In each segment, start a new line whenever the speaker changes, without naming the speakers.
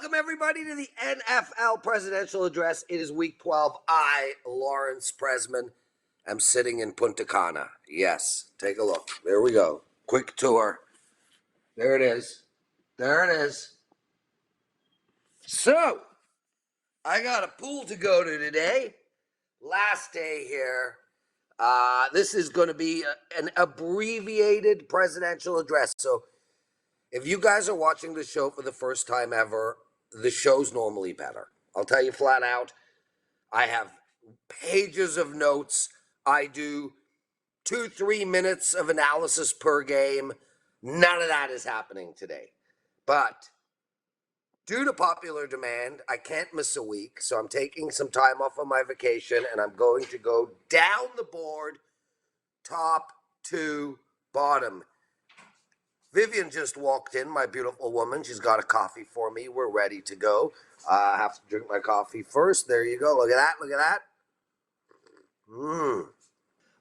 Welcome, everybody, to the NFL Presidential Address. It is Week 12. I, Lawrence Presman, am sitting in Punta Cana. Yes, take a look. There we go. Quick tour. There it is. There it is. So, I got a pool to go to today. Last day here. This is going to be an abbreviated presidential address. So, if you guys are watching the show for the first time ever, the show's normally better. I'll tell you flat out, I have pages of notes. I do 2-3 minutes of analysis per game. None of that is happening today. But due to popular demand, I can't miss a week. So I'm taking some time off of my vacation, and I'm going to go down the board, top to bottom. Vivian just walked in, my beautiful woman. She's got a coffee for me. We're ready to go. I have to drink my coffee first. There you go. Look at that. Look at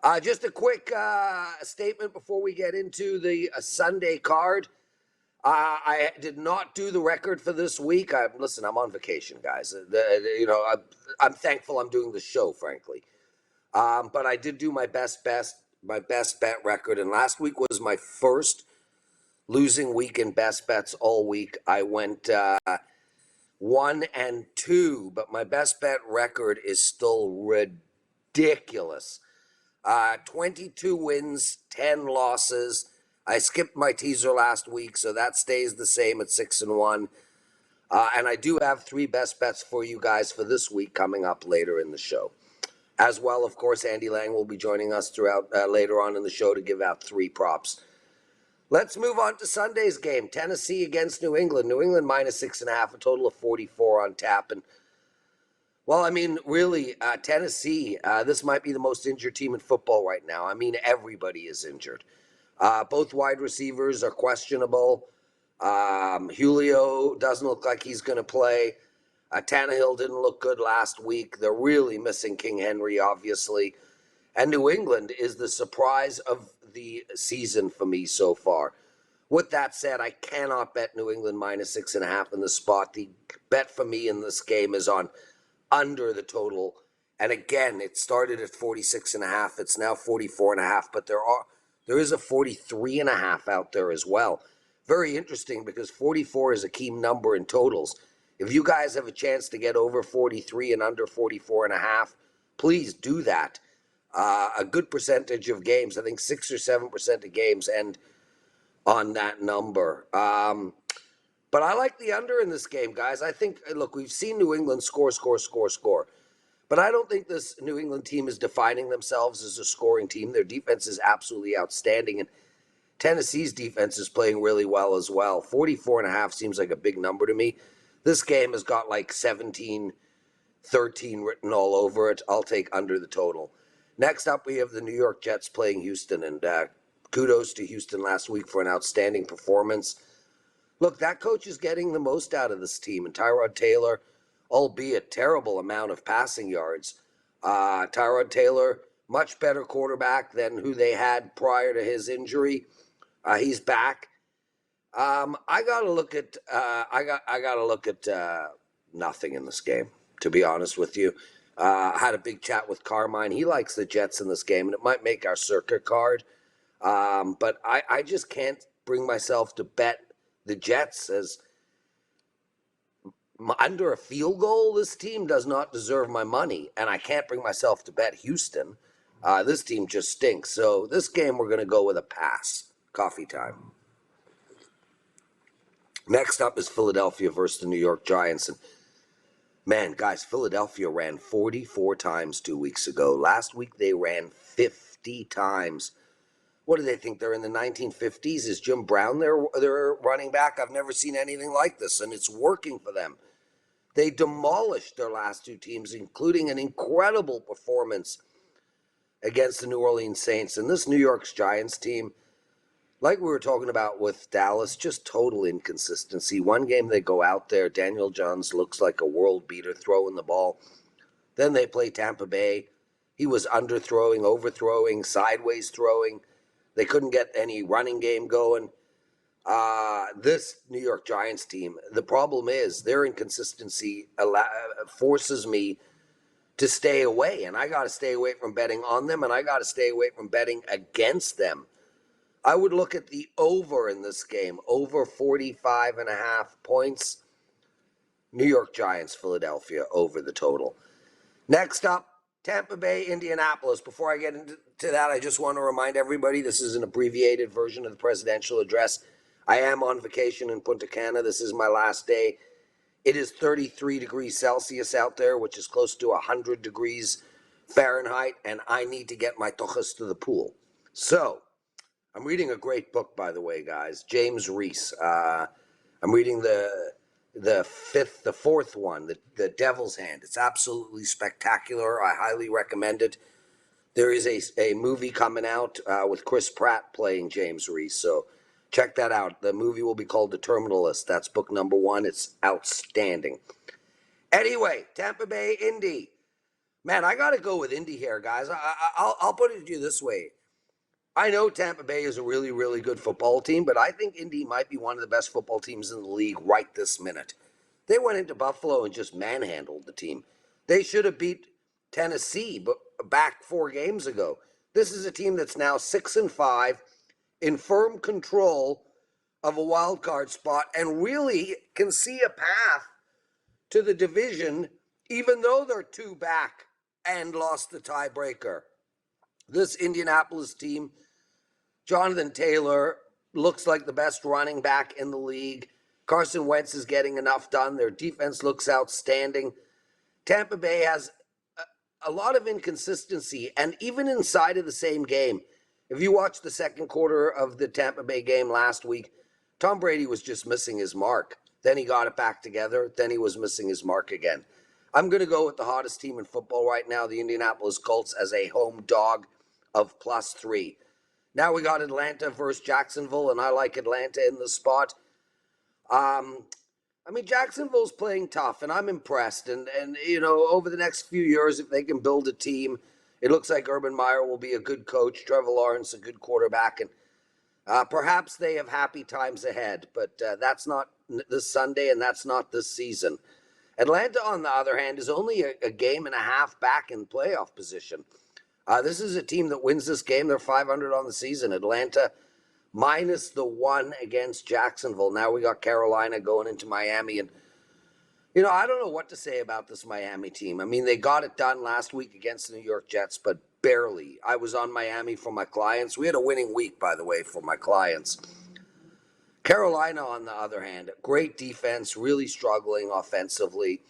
that. Just a quick statement before we get into the Sunday card. I did not do the record for this week. Listen, I'm on vacation, guys. I'm thankful I'm doing the show, frankly. But I did do my best bet record, and last week was my first losing week in best bets all week. I went 1-2, but my best bet record is still ridiculous. 22 wins, 10 losses. I skipped my teaser last week, so that stays the same at 6-1. And I do have 3 best bets for you guys for this week coming up later in the show. As well, of course, Andy Lang will be joining us throughout later on in the show to give out 3 props. Let's move on to Sunday's game. Tennessee against New England. New England minus 6.5, a total of 44 on tap. And, well, I mean, really, Tennessee, this might be the most injured team in football right now. I mean, everybody is injured. Both wide receivers are questionable. Julio doesn't look like he's going to play. Tannehill didn't look good last week. They're really missing King Henry, obviously. And New England is the surprise of the season for me so far. With that said, I cannot bet New England minus 6.5 in the spot. The bet for me in this game is on under the total. And again, it started at 46.5. It's now 44.5, but there is a 43.5 out there as well. Very interesting because 44 is a key number in totals. If you guys have a chance to get over 43 and under 44.5, please do that. A good percentage of games, I think 6 or 7% of games end on that number. But I like the under in this game, guys. I think, look, we've seen New England score. But I don't think this New England team is defining themselves as a scoring team. Their defense is absolutely outstanding, and Tennessee's defense is playing really well as well. 44.5 seems like a big number to me. This game has got like 17-13 written all over it. I'll take under the total. Next up, we have the New York Jets playing Houston, and kudos to Houston last week for an outstanding performance. Look, that coach is getting the most out of this team, and Tyrod Taylor, albeit terrible amount of passing yards. Tyrod Taylor, much better quarterback than who they had prior to his injury. He's back. I gotta look at nothing in this game, to be honest with you. Had a big chat with Carmine. He likes the Jets in this game, and it might make our circuit card. But I just can't bring myself to bet the Jets as under a field goal. This team does not deserve my money, and I can't bring myself to bet Houston. This team just stinks. So this game we're going to go with a pass. Coffee time. Next up is Philadelphia versus the New York Giants. And man, guys, Philadelphia ran 44 times 2 weeks ago. Last week they ran 50 times. What do they think? They're in the 1950s? Is Jim Brown their running back? I've never seen anything like this, and it's working for them. They demolished their last 2 teams, including an incredible performance against the New Orleans Saints. And this New York's Giants team, like we were talking about with Dallas, just total inconsistency. One game they go out there, Daniel Jones looks like a world beater throwing the ball. Then they play Tampa Bay. He was underthrowing, overthrowing, sideways throwing. They couldn't get any running game going. This New York Giants team, the problem is their inconsistency forces me to stay away, and I got to stay away from betting on them, and I got to stay away from betting against them. I would look at the over in this game, over 45.5 points. New York Giants, Philadelphia, over the total. Next up, Tampa Bay, Indianapolis. Before I get into that, I just want to remind everybody this is an abbreviated version of the presidential address. I am on vacation in Punta Cana. This is my last day. It is 33 degrees Celsius out there, which is close to 100 degrees Fahrenheit, and I need to get my tojas to the pool. So, I'm reading a great book, by the way, guys. James Reese. I'm reading the fourth one, the Devil's Hand. It's absolutely spectacular. I highly recommend it. There is a movie coming out with Chris Pratt playing James Reese, so check that out. The movie will be called The Terminalist. That's book number 1. It's outstanding. Anyway, Tampa Bay, Indy. Man, I got to go with Indy here, guys. I'll put it to you this way. I know Tampa Bay is a really, really good football team, but I think Indy might be one of the best football teams in the league right this minute. They went into Buffalo and just manhandled the team. They should have beat Tennessee back 4 games ago. This is a team that's now 6-5, in firm control of a wild card spot, and really can see a path to the division, even though they're 2 back and lost the tiebreaker. This Indianapolis team, Jonathan Taylor looks like the best running back in the league. Carson Wentz is getting enough done. Their defense looks outstanding. Tampa Bay has a lot of inconsistency, and even inside of the same game. If you watch the second quarter of the Tampa Bay game last week, Tom Brady was just missing his mark. Then he got it back together. Then he was missing his mark again. I'm going to go with the hottest team in football right now, the Indianapolis Colts, as a home dog of +3. Now we got Atlanta versus Jacksonville, and I like Atlanta in the spot. Jacksonville's playing tough, and I'm impressed. And over the next few years, if they can build a team, it looks like Urban Meyer will be a good coach, Trevor Lawrence a good quarterback, and perhaps they have happy times ahead. But that's not this Sunday, and that's not this season. Atlanta, on the other hand, is only a game and a half back in playoff position. This is a team that wins this game. They're 500 on the season. Atlanta minus the 1 against Jacksonville. Now we got Carolina going into Miami. And, I don't know what to say about this Miami team. I mean, they got it done last week against the New York Jets, but barely. I was on Miami for my clients. We had a winning week, by the way, for my clients. Carolina, on the other hand, great defense, really struggling offensively.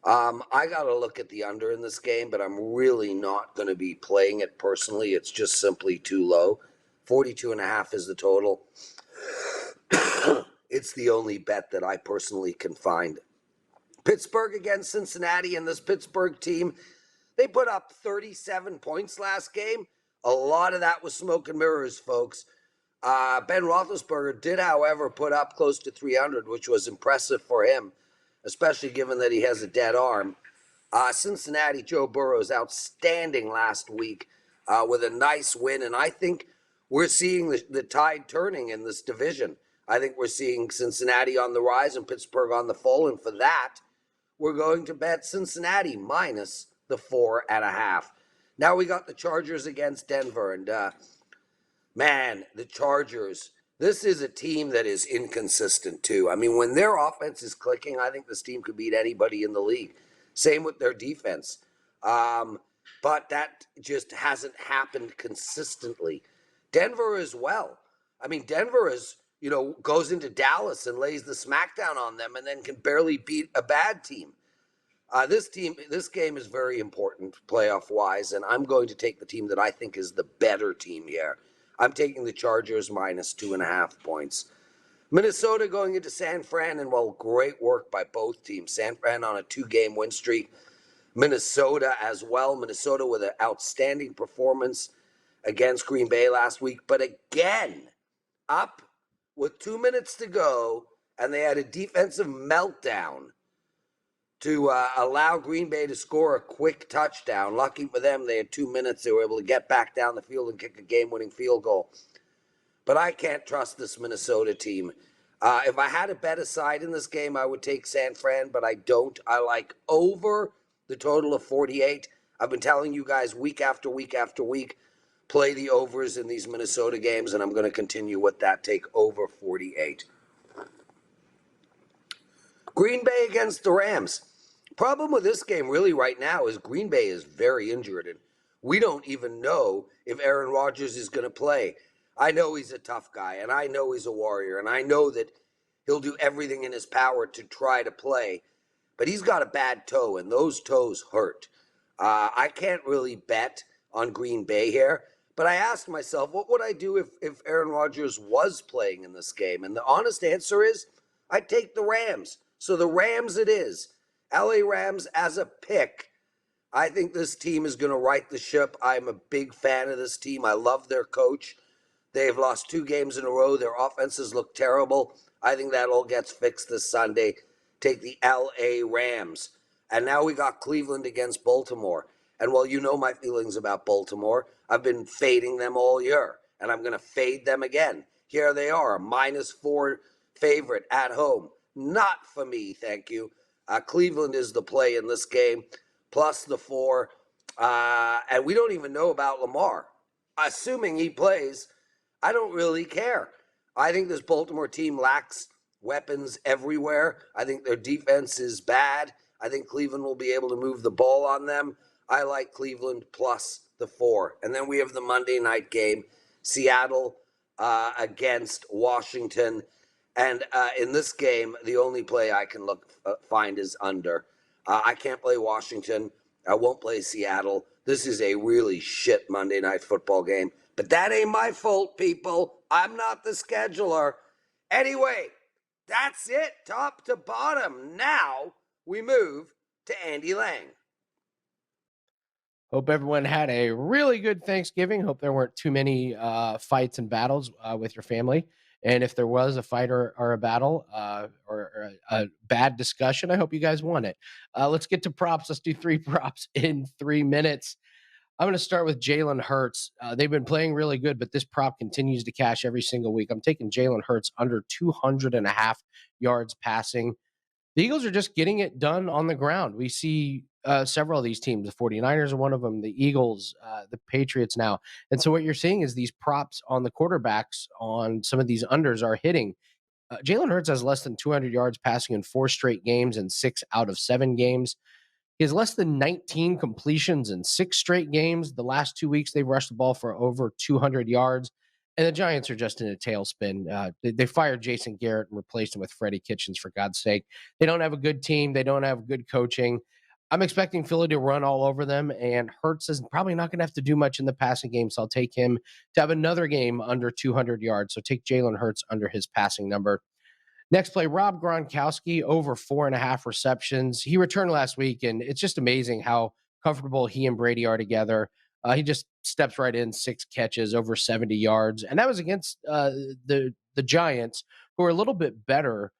I got to look at the under in this game, but I'm really not going to be playing it personally. It's just simply too low. 42.5 is the total. It's the only bet that I personally can find. Pittsburgh against Cincinnati, and this Pittsburgh team, they put up 37 points last game. A lot of that was smoke and mirrors, folks. Ben Roethlisberger did, however, put up close to 300, which was impressive for him, especially given that he has a dead arm. Cincinnati, Joe Burrow's outstanding last week with a nice win, and I think we're seeing the tide turning in this division. I think we're seeing Cincinnati on the rise and Pittsburgh on the fall, and for that, we're going to bet Cincinnati minus the 4.5. Now we got the Chargers against Denver, and man, the Chargers, this is a team that is inconsistent too. I mean, when their offense is clicking, I think this team could beat anybody in the league. Same with their defense. But that just hasn't happened consistently. Denver as well. I mean, Denver is, goes into Dallas and lays the smackdown on them and then can barely beat a bad team. This game is very important playoff-wise, and I'm going to take the team that I think is the better team here. I'm taking the Chargers minus 2.5 points. Minnesota going into San Fran, and great work by both teams. San Fran on a 2-game win streak. Minnesota as well. Minnesota with an outstanding performance against Green Bay last week. But again, up with 2 minutes to go, and they had a defensive meltdown to allow Green Bay to score a quick touchdown. Lucky for them, they had 2 minutes. They were able to get back down the field and kick a game-winning field goal. but I can't trust this Minnesota team. If I had a bet aside in this game, I would take San Fran, but I don't. I like over the total of 48. I've been telling you guys week after week after week, play the overs in these Minnesota games, and I'm going to continue with that. Take over 48. Green Bay against the Rams. Problem with this game really right now is Green Bay is very injured, and we don't even know if Aaron Rodgers is going to play. I know he's a tough guy, and I know he's a warrior, and I know that he'll do everything in his power to try to play, but he's got a bad toe, and those toes hurt. I can't really bet on Green Bay here, but I asked myself, what would I do if Aaron Rodgers was playing in this game? And the honest answer is, I'd take the Rams. So the Rams it is. LA Rams as a pick. I think this team is going to right the ship. I'm a big fan of this team. I love their coach. They've lost 2 games in a row. Their offenses look terrible. I think that all gets fixed this Sunday. Take the LA Rams. And now we got Cleveland against Baltimore. And while you know my feelings about Baltimore, I've been fading them all year. And I'm going to fade them again. Here they are, a -4 favorite at home. Not for me, thank you. Cleveland is the play in this game, plus the 4. And we don't even know about Lamar. Assuming he plays, I don't really care. I think this Baltimore team lacks weapons everywhere. I think their defense is bad. I think Cleveland will be able to move the ball on them. I like Cleveland plus the 4. And then we have the Monday night game, Seattle against Washington. And in this game, the only play I can find is under. I can't play Washington. I won't play Seattle. This is a really shit Monday night football game. But that ain't my fault, people. I'm not the scheduler. Anyway, that's it, top to bottom. Now we move to Andy Lang.
Hope everyone had a really good Thanksgiving. Hope there weren't too many fights and battles with your family. And if there was a fight or a battle or a bad discussion, I hope you guys won it. Let's get to props. Let's do 3 props in 3 minutes. I'm going to start with Jalen Hurts. They've been playing really good, but this prop continues to cash every single week. I'm taking Jalen Hurts under 200.5 yards passing. The Eagles are just getting it done on the ground. We see several of these teams. The 49ers are one of them, the Eagles, the Patriots now. And so what you're seeing is these props on the quarterbacks on some of these unders are hitting. Jalen Hurts has less than 200 yards passing in 4 straight games and 6 out of 7 games. He has less than 19 completions in 6 straight games. The last 2 weeks, they've rushed the ball for over 200 yards. And the Giants are just in a tailspin. They fired Jason Garrett and replaced him with Freddie Kitchens, for God's sake. They don't have a good team. They don't have good coaching. I'm expecting Philly to run all over them, and Hurts is probably not going to have to do much in the passing game, so I'll take him to have another game under 200 yards. So take Jalen Hurts under his passing number. Next play, Rob Gronkowski, over 4.5 receptions. He returned last week, and it's just amazing how comfortable he and Brady are together. He just steps right in, 6 catches, over 70 yards. And that was against the Giants, who are a little bit better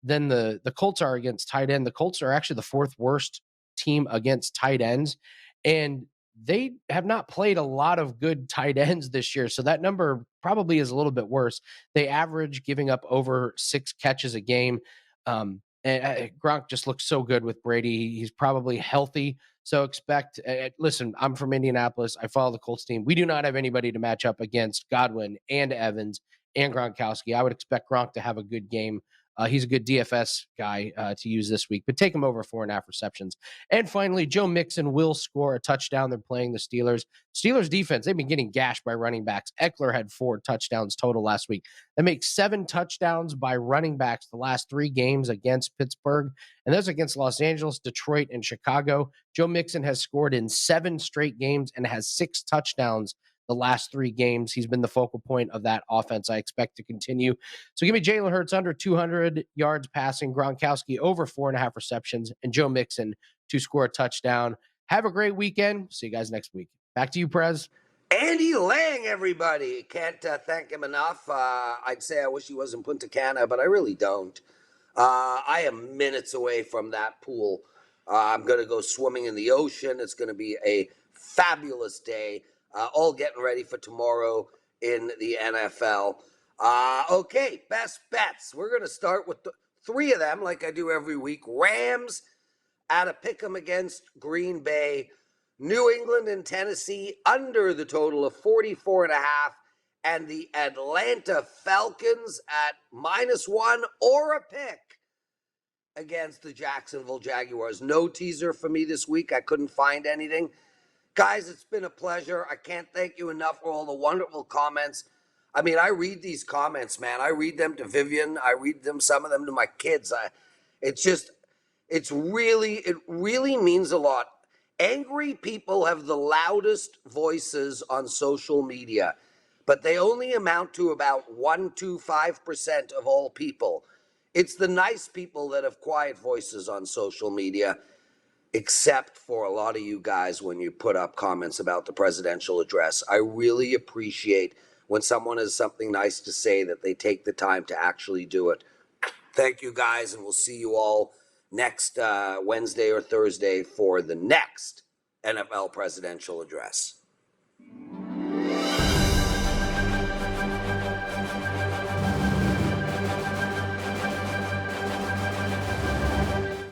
than the Colts are against tight end. The Colts are actually the 4th worst team against tight ends. And they have not played a lot of good tight ends this year. So that number probably is a little bit worse. They average giving up over 6 catches a game. And Gronk just looks so good with Brady. He's probably healthy. So expect, listen, I'm from Indianapolis. I follow the Colts team. We do not have anybody to match up against Godwin and Evans and Gronkowski. I would expect Gronk to have a good game. He's a good DFS guy to use this week, but take him over 4.5 receptions. And finally, Joe Mixon will score a touchdown. They're playing the Steelers. Steelers defense, they've been getting gashed by running backs. Eckler had 4 touchdowns total last week. They make 7 touchdowns by running backs the last 3 games against Pittsburgh, and those against Los Angeles, Detroit, and Chicago. Joe Mixon has scored in 7 straight games and has 6 touchdowns the last 3 games. He's been the focal point of that offense. I expect to continue. So give me Jalen Hurts under 200 yards passing, Gronkowski over 4.5 receptions, and Joe Mixon to score a touchdown. Have a great weekend. See you guys next week. Back to you, Prez.
Andy Lang, everybody. Can't thank him enough. I'd say I wish he was in Punta Cana, but I really don't. I am minutes away from that pool. I'm going to go swimming in the ocean. It's going to be a fabulous day. All getting ready for tomorrow in the NFL. Okay, best bets. We're going to start with the three of them like I do every week. Rams at a pick'em against Green Bay. New England and Tennessee under the total of 44.5. And the Atlanta Falcons at -1 or a pick against the Jacksonville Jaguars. No teaser for me this week. I couldn't find anything. Guys, it's been a pleasure. I can't thank you enough for all the wonderful comments. I mean, I read these comments, man. I read them to Vivian. I read them, some of them to my kids. It really means a lot. Angry people have the loudest voices on social media, but they only amount to about 1 to 5% of all people. It's the nice people that have quiet voices on social media, except for a lot of you guys when you put up comments about the presidential address. I really appreciate when someone has something nice to say that they take the time to actually do it. Thank you guys, and we'll see you all next Wednesday or Thursday for the next NFL presidential address.